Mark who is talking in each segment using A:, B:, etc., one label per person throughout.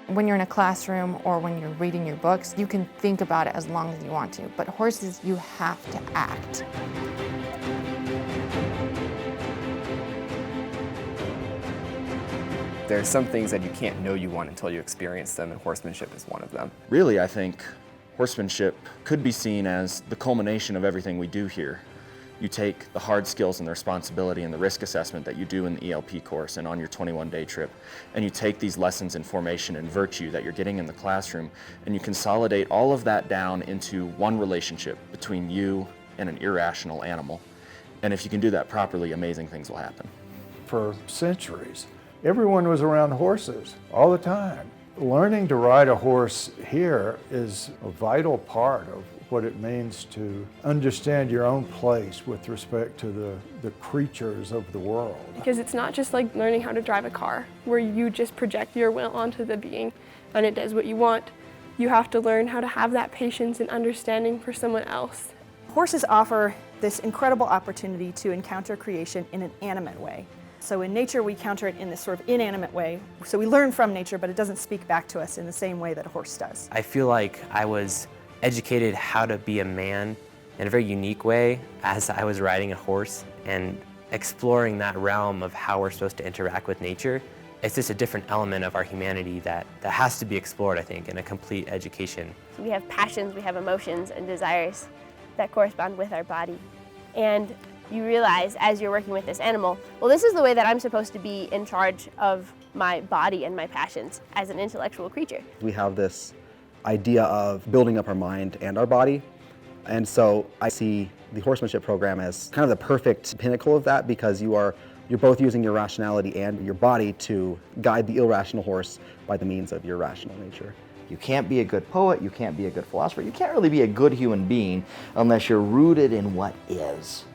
A: When you're in a classroom or when you're reading your books, you can think about it as long as you want to, but horses, you have to act.
B: There's some things that you can't know you want until you experience them, and horsemanship is one of them.
C: Really, I think horsemanship could be seen as the culmination of everything we do here. You take the hard skills and the responsibility and the risk assessment that you do in the ELP course and on your 21-day trip, and you take these lessons in formation and virtue that you're getting in the classroom, and you consolidate all of that down into one relationship between you and an irrational animal. And if you can do that properly, amazing things will happen.
D: For centuries, everyone was around horses all the time. Learning to ride a horse here is a vital part of what it means to understand your own place with respect to the creatures of the world.
E: Because it's not just like learning how to drive a car, where you just project your will onto the being and it does what you want. You have to learn how to have that patience and understanding for someone else.
F: Horses offer this incredible opportunity to encounter creation in an animate way. So in nature, we counter it in this sort of inanimate way. So we learn from nature, but it doesn't speak back to us in the same way that a horse does.
G: I feel like I was educated how to be a man in a very unique way as I was riding a horse and exploring that realm of how we're supposed to interact with nature. It's just a different element of our humanity that has to be explored, I think, in a complete education.
H: We have passions, we have emotions and desires that correspond with our body. And you realize as you're working with this animal, well, this is the way that I'm supposed to be in charge of my body and my passions as an intellectual creature.
I: We have this idea of building up our mind and our body. And so I see the horsemanship program as kind of the perfect pinnacle of that, because you're both using your rationality and your body to guide the irrational horse by the means of your rational nature.
J: You can't be a good poet, you can't be a good philosopher, you can't really be a good human being unless you're rooted in what is.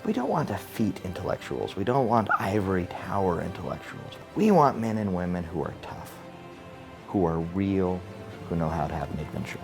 J: We don't want effete intellectuals, we don't want ivory tower intellectuals. We want men and women who are tough, who are real, who know how to have an adventure.